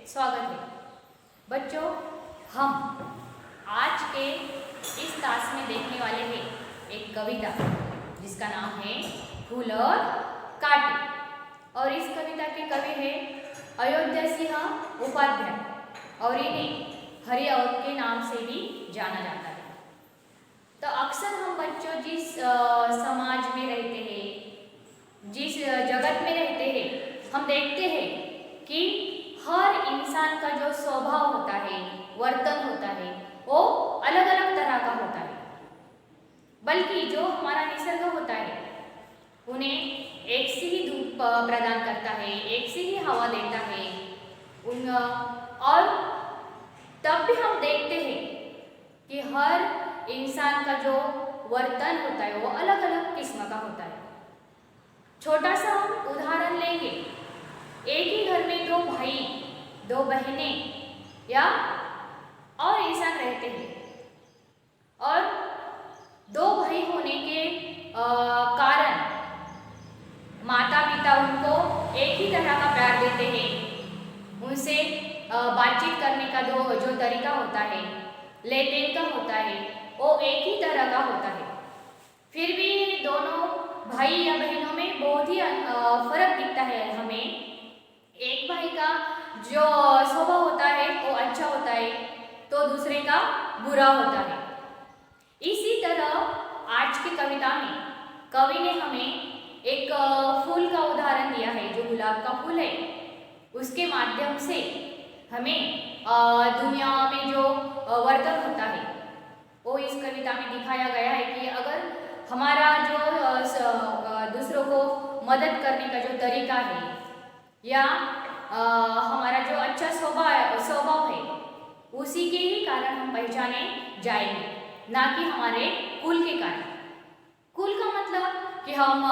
स्वागत है। बच्चों, हम आज के इस क्लास में देखने वाले हैं एक कविता जिसका नाम है फूल और कांटे। और इस कविता के कवि हैं अयोध्या सिंह उपाध्याय और इन्हें हरिऔध के नाम से भी जाना जाता है। तो अक्सर हम बच्चों जिस समाज में रहते हैं, जिस जगत में रहते हैं, हम देखते हैं कि हर इंसान का जो स्वभाव होता है, वर्तन होता है, वो अलग अलग तरह का होता है। बल्कि जो हमारा निसर्ग होता है उन्हें एक सी ही धूप प्रदान करता है, एक सी ही हवा देता है और तब भी हम देखते हैं कि हर इंसान का जो वर्तन होता है वो अलग अलग किस्म का होता है। छोटा सा हम उदाहरण लेंगे। एक ही घर में दो भाई, दो बहनें या और इंसान रहते हैं और दो भाई होने के कारण माता पिता उनको एक ही तरह का प्यार देते हैं। उनसे बातचीत करने का जो तरीका होता है, लेन देन का होता है, वो एक ही तरह का होता है। फिर भी दोनों भाई या बहनों में बहुत ही फर्क दिखता है हमें। एक भाई का जो स्वभाव होता है वो अच्छा होता है तो दूसरे का बुरा होता है। इसी तरह आज की कविता में कवि ने हमें एक फूल का उदाहरण दिया है जो गुलाब का फूल है। उसके माध्यम से हमें दुनिया में जो वर्तन होता है वो इस कविता में दिखाया गया है कि अगर हमारा जो दूसरों को मदद करने का जो तरीका है या हमारा जो अच्छा स्वभाव है उसी के ही कारण हम पहचाने जाएंगे, ना कि हमारे कुल के कारण। कुल का मतलब कि हम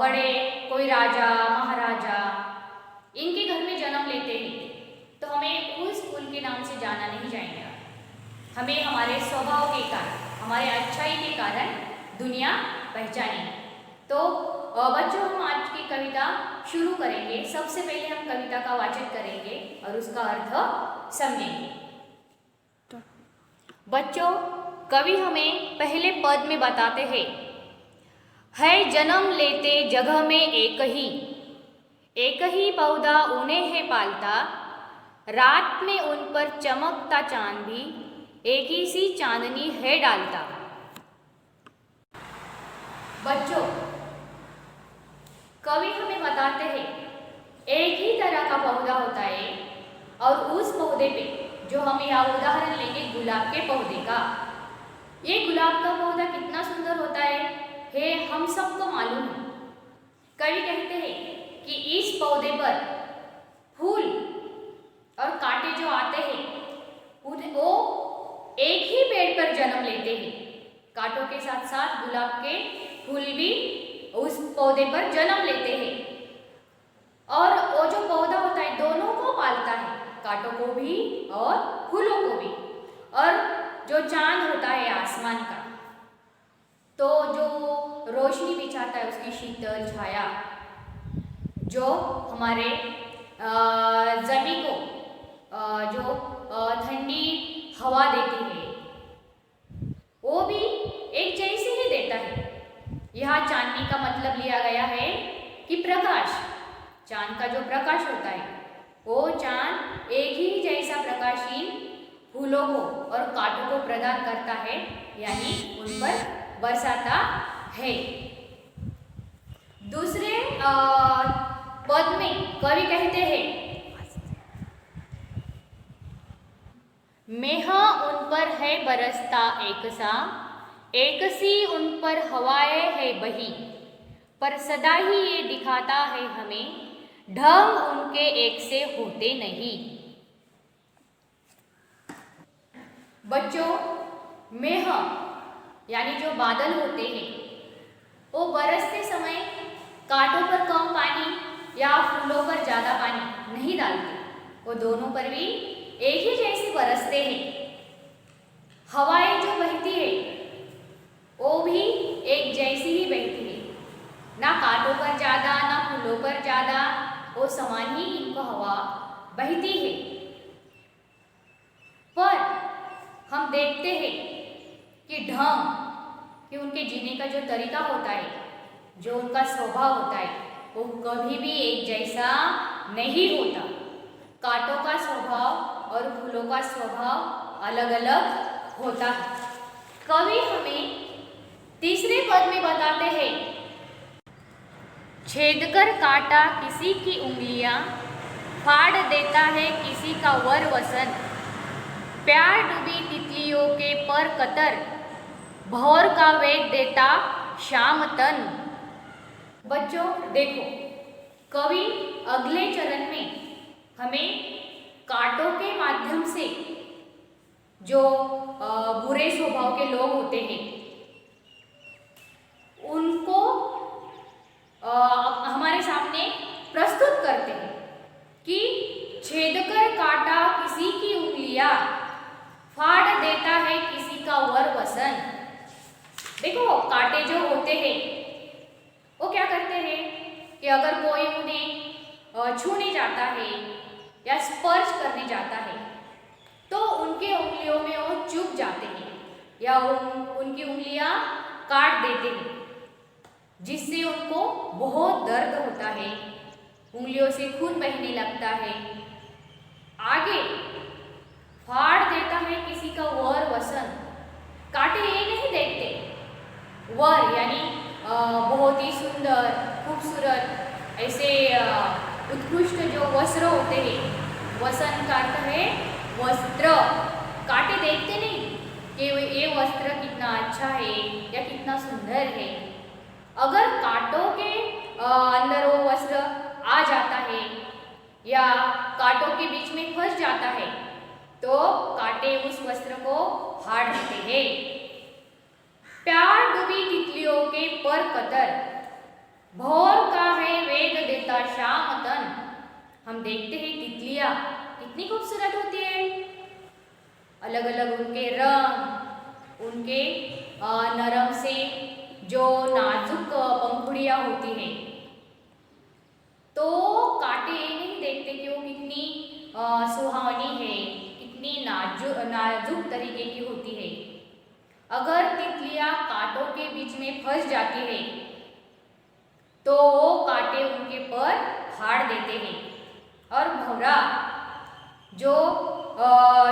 बड़े कोई राजा महाराजा इनके घर में जन्म लेते हैं तो हमें उस कुल के नाम से जाना नहीं जाएगा। हमें हमारे स्वभाव के कारण, हमारे अच्छाई के कारण दुनिया पहचानेगी। तो बच्चों, हम आज की कविता शुरू करेंगे। सबसे पहले हम कविता का वाचन करेंगे और उसका अर्थ समझेंगे। बच्चों, कवि हमें पहले पद में बताते हैं, है जन्म लेते जगह में एक ही पौधा उन्हें है पालता, रात में उन पर चमकता चांद भी एक ही सी चांदनी है डालता। बच्चों, कवि हमें बताते हैं एक ही तरह का पौधा होता है और उस पौधे पे जो हम यहाँ उदाहरण लेंगे गुलाब के पौधे का। ये गुलाब का पौधा कितना सुंदर होता है हम सबको मालूम है। कवि कहते हैं कि इस पौधे पर फूल और कांटे जो आते हैं वो एक ही पेड़ पर जन्म लेते हैं। कांटों के साथ साथ गुलाब के फूल भी उस पौधे पर जन्म लेते हैं और वो जो पौधा होता है दोनों को पालता है, कांटों को भी और फूलों को भी। और जो चांद होता है आसमान का, तो जो रोशनी बिछाता है उसकी शीतल छाया जो हमारे जमीन को जो ठंडी हवा देती है वो भी एक जैसे ही देता है। यहाँ चांदनी का मतलब लिया गया है कि प्रकाश। चांद का जो प्रकाश होता है वो चांद एक ही जैसा प्रकाशहीन फूलों को और कांटों को प्रदान करता है, यानी उन पर बरसाता है। दूसरे पद में कवि कहते हैं, मेह उन पर है बरसता एक सी उन पर हवाएं है बही, पर सदा ही ये दिखाता है हमें ढंग उनके एक से होते नहीं। बच्चों, मेह यानी जो बादल होते हैं वो बरसते समय कांटों पर कम पानी या फूलों पर ज़्यादा पानी नहीं डालते, वो दोनों पर भी एक ही जैसे बरसते हैं। हवाएं जो बहती है वो भी एक जैसी ही बहती है, ना कांटों पर ज़्यादा ना फूलों पर ज़्यादा, वो समान ही इनको हवा बहती है। पर हम देखते हैं कि ढंग, कि उनके जीने का जो तरीका होता है, जो उनका स्वभाव होता है, वो कभी भी एक जैसा नहीं होता। कांटों का स्वभाव और फूलों का स्वभाव अलग अलग होता है। कवि हमें तीसरे पद में बताते हैं, छेदकर काटा किसी की उंगलियां, फाड़ देता है किसी का वर वसन, प्यार डूबी तितलियों के पर कतर, भौर का वेग देता शाम तन। बच्चों देखो, कवि अगले चरण में हमें कांटों के माध्यम से जो बुरे स्वभाव के लोग होते हैं उनको हमारे सामने प्रस्तुत करते हैं कि छेदकर काटा किसी की उंगलियां, फाड़ देता है किसी का वर वसन। देखो, कांटे जो होते हैं वो क्या करते हैं कि अगर कोई उन्हें छूने जाता है या स्पर्श करने जाता है तो उनके उंगलियों में वो चुभ जाते हैं या उनकी उंगलियां काट देते हैं, जिससे उनको बहुत दर्द होता है, उंगलियों से खून बहने लगता है। आगे, फाड़ देता है किसी का वर वसन। कांटे ये नहीं देखते, वर यानी बहुत ही सुंदर, खूबसूरत, ऐसे उत्कृष्ट जो वस्त्र होते हैं, वसन का अर्थ है वस्त्र। कांटे देखते नहीं कि ये वस्त्र कितना अच्छा है या कितना सुंदर है। अगर कांटों के अंदर वो वस्त्र आ जाता है या कांटों के बीच में फंस जाता है तो कांटे उस वस्त्र को फाड़ देते हैं। प्यार डूबी तितलियों के पर कतर, भौर का है वेग देता शाम तन। हम देखते हैं तितलियां कितनी खूबसूरत होती है, अलग अलग उनके रंग, उनके नरम से जो नाजुक पंखुड़ियां होती हैं, तो कांटे ये नहीं देखते कि वो कितनी सुहावनी है, कितनी नाजुक तरीके की होती है। अगर तितलियां कांटों के बीच में फंस जाती है तो वो कांटे उनके पर फाड़ देते हैं। और भौरा जो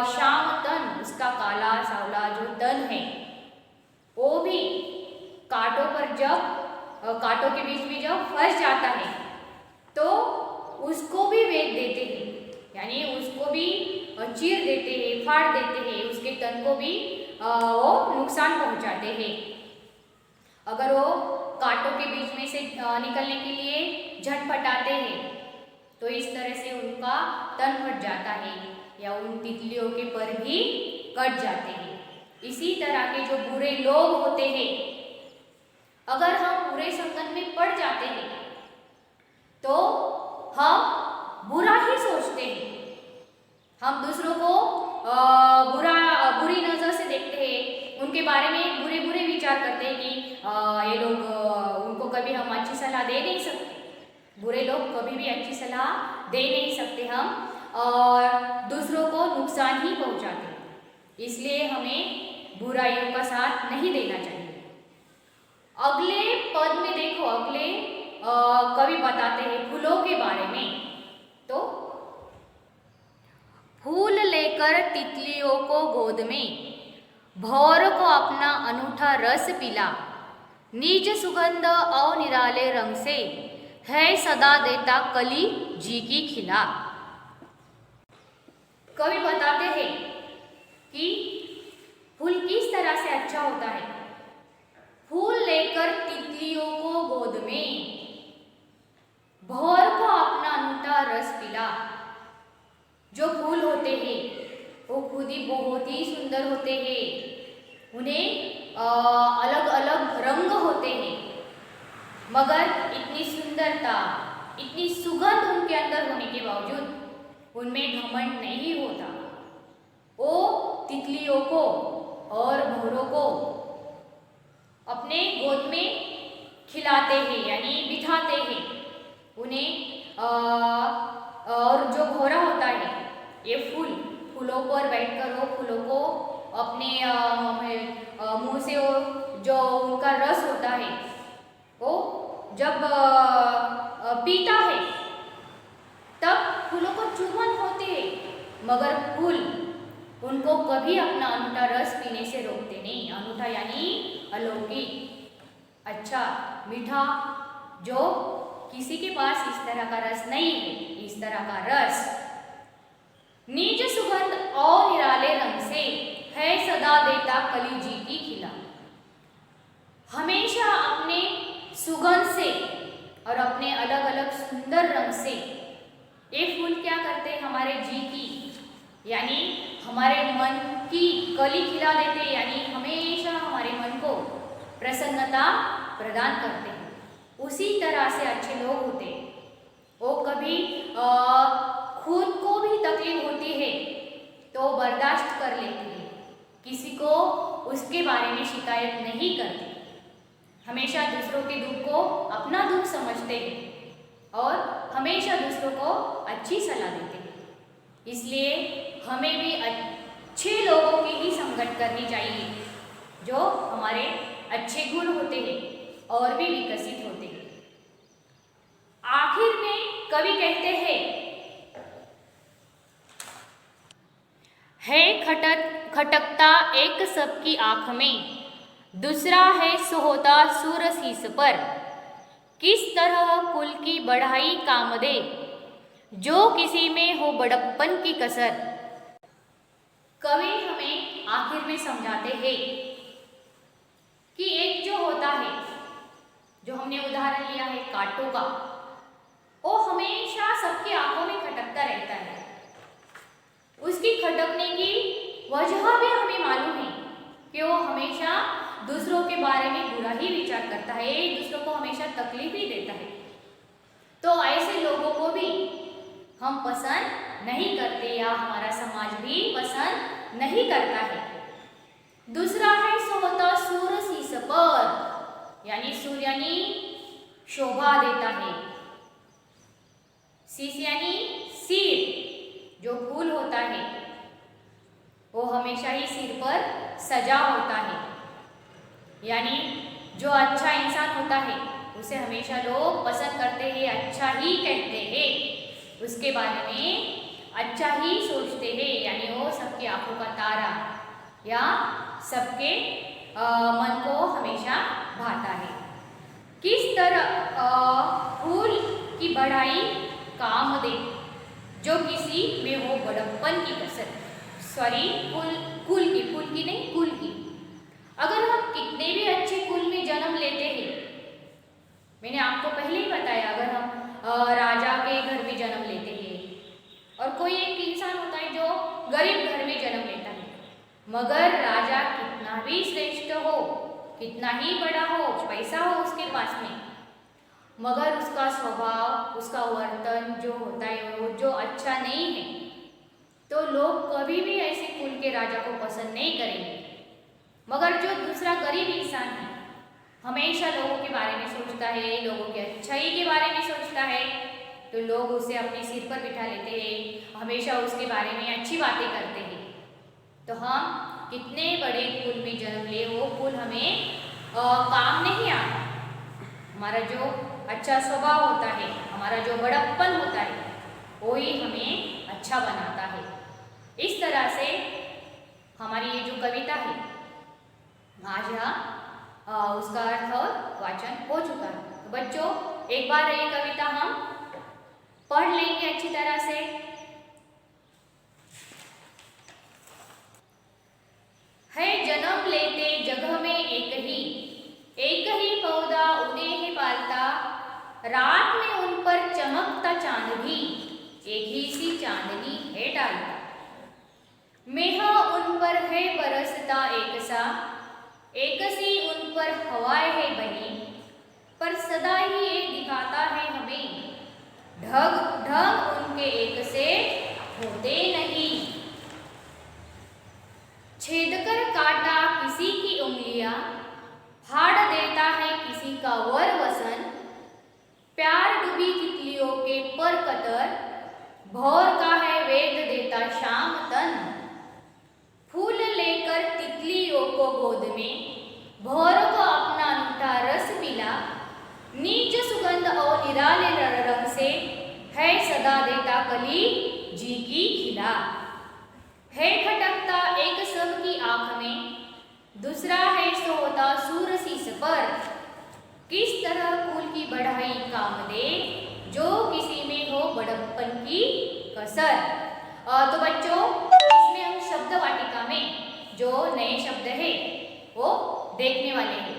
शाम तन, उसका काला सावला जो तन है, वो भी कांटों पर जब कांटों के बीच में जब फंस जाता है तो उसको भी वेग देते हैं, यानी उसको भी चीर देते हैं, फाड़ देते हैं, उसके तन को भी वो नुकसान पहुंचाते हैं। अगर वो कांटों के बीच में से निकलने के लिए झटपटाते हैं तो इस तरह से उनका तन फट जाता है या उन तितलियों के पर भी कट जाते हैं। इसी तरह के जो बुरे लोग होते हैं, अगर हम बुरे संगत में पड़ जाते हैं तो हम बुरा ही सोचते हैं, हम दूसरों को बुरी नज़र से देखते हैं, उनके बारे में बुरे बुरे विचार करते हैं कि ये लोग, उनको कभी हम अच्छी सलाह दे नहीं सकते, बुरे लोग कभी भी अच्छी सलाह दे नहीं सकते हम, और दूसरों को नुकसान ही पहुंचाते हैं। इसलिए हमें बुराइयों का साथ नहीं देना चाहिए। अगले पद में देखो, अगले कवि बताते हैं फूलों के बारे में। तो फूल लेकर तितलियों को गोद में, भौर को अपना अनूठा रस पिला, निज सुगंध और निराले रंग से, है सदा देता कली जी की खिला। कवि बताते हैं कि फूल किस तरह से अच्छा होता है। फूल लेकर तितलियों को गोद में, भौर को अपना अनूठा रस पिला। जो फूल होते हैं वो खुद ही बहुत ही सुंदर होते हैं, उन्हें अलग अलग रंग होते हैं, मगर इतनी सुंदरता, इतनी सुगंध उनके अंदर होने के बावजूद उनमें घमंड नहीं होता। वो तितलियों को और भौरों को अपने गोद में खिलाते हैं, यानी बिठाते हैं उन्हें। और जो भौरा होता है ये फूलों पर बैठकर वो फूलों को अपने मुंह से वो जो उनका रस होता है वो जब पीता है तब फूलों को चुभन होते हैं, मगर फूल उनको कभी अपना अनूठा रस पीने से रोकते नहीं। अनूठा यानी अलौकिक, अच्छा, मीठा, जो किसी के पास इस तरह का रस नहीं है, इस तरह का रस। निज सुगंध और निराले रंग से है सदा देता कली जी की खिला। हमेशा अपने सुगंध से और अपने अलग अलग सुंदर रंग से ये फूल क्या करते हैं, हमारे जी की यानी हमारे मन की कली खिला देते हैं, यानी हमेशा हमारे मन को प्रसन्नता प्रदान करते हैं। उसी तरह से अच्छे लोग होते हैं, वो कभी खुद को भी तकलीफ होती है तो बर्दाश्त कर लेते हैं, किसी को उसके बारे में शिकायत नहीं करते, हमेशा दूसरों के दुख को अपना दुख समझते हैं और हमेशा दूसरों को अच्छी सलाह देते हैं। इसलिए हमें भी अच्छे लोगों की ही संगत करनी चाहिए, जो हमारे अच्छे गुण होते हैं और भी विकसित होते हैं। आखिर में कवि कहते हैं, है खटकता एक सबकी आंख में, दूसरा है सोहता सूरसीस पर, किस तरह कुल की बढ़ाई काम दे, जो किसी में हो बड़प्पन की कसर। कवि हमें आखिर में समझाते हैं कि एक जो होता है, जो हमने उदाहरण लिया है कांटों का, वो हमेशा सबकी आंखों में खटकता रहता है। उसकी खटकने की वजह भी हमें मालूम है कि वो हमेशा दूसरों के बारे में बुरा ही विचार करता है, दूसरों को हमेशा तकलीफ ही देता है। तो ऐसे लोगों को भी हम पसंद नहीं करते या हमारा समाज भी पसंद नहीं करता है। दूसरा है सोहता सूरसीस पर, यानी सूर्य यानी शोभा देता है, शीश यानी सिर, जो फूल होता है वो हमेशा ही सिर पर सजा होता है, यानी जो अच्छा इंसान होता है उसे हमेशा लोग पसंद करते हैं, अच्छा ही कहते हैं, उसके बारे में अच्छा ही सोचते हैं, यानी वो सबकी आंखों का तारा या सबके मन को हमेशा भाता है। किस तरह फूल की बढ़ाई काम दे, जो किसी में हो बड़प्पन की कसर, सॉरी फूल की नहीं, कुल की। अगर हम कितने भी अच्छे कुल में जन्म लेते हैं, मैंने आपको पहले ही बताया, अगर हम राजा के घर में जन्म लेते हैं और कोई एक इंसान होता है जो गरीब घर में जन्म लेता है, मगर राजा कितना भी श्रेष्ठ हो, कितना ही बड़ा हो, पैसा हो उसके पास में, मगर उसका स्वभाव, उसका वर्तन जो होता है वो जो अच्छा नहीं है, तो लोग कभी भी ऐसे कुल के राजा को पसंद नहीं करेंगे। मगर जो दूसरा गरीब इंसान है, हमेशा लोगों के बारे में सोचता है, लोगों की अच्छाई के बारे में सोचता है, तो लोग उसे अपने सिर पर बिठा लेते हैं, हमेशा उसके बारे में अच्छी बातें करते हैं। तो हम कितने बड़े कुल में जन्म ले, वो कुल हमें काम नहीं आता। हमारा जो अच्छा स्वभाव होता है, हमारा जो बड़प्पन होता है, वो ही हमें अच्छा बनाता है। इस तरह से हमारी ये जो कविता है आज यहाँ उसका अर्थ और वाचन हो चुका है। तो बच्चों, एक बार ये कविता हम पढ़ लेंगे अच्छी तरह से। है जन्म लेते जगह में एक ही पौधा उन्हें ही पालता, रात में उन पर चमकता चांद भी एक ही सी चांदनी है डालता। मेह उन पर है बरसता एक सा, एक सी उन पर हवाएं है बनी, पर सदा ही एक दिखाता है हमें, ढंग उनके एक से होते नहीं। छेद कर काटा किसी की उंगलियां, फाड़ देता है किसी का वर वसन, प्यार डूबी तितलियों के पर कतर, भौर का है वेद देता में भौरों को अपना अनूठा रस मिला, नीच सुगंध और निराले रंग से है सदा देता कली जी की खिला। है खटकता एक सबकी आंख में, दूसरा है सोता सूर शीस पर। किस तरह कुल की बढ़ाई काम दे, जो किसी में हो बड़प्पन की कसर। तो बच्चों, इसमें हम शब्द वाटिका में जो नए शब्द है वो देखने वाले हैं।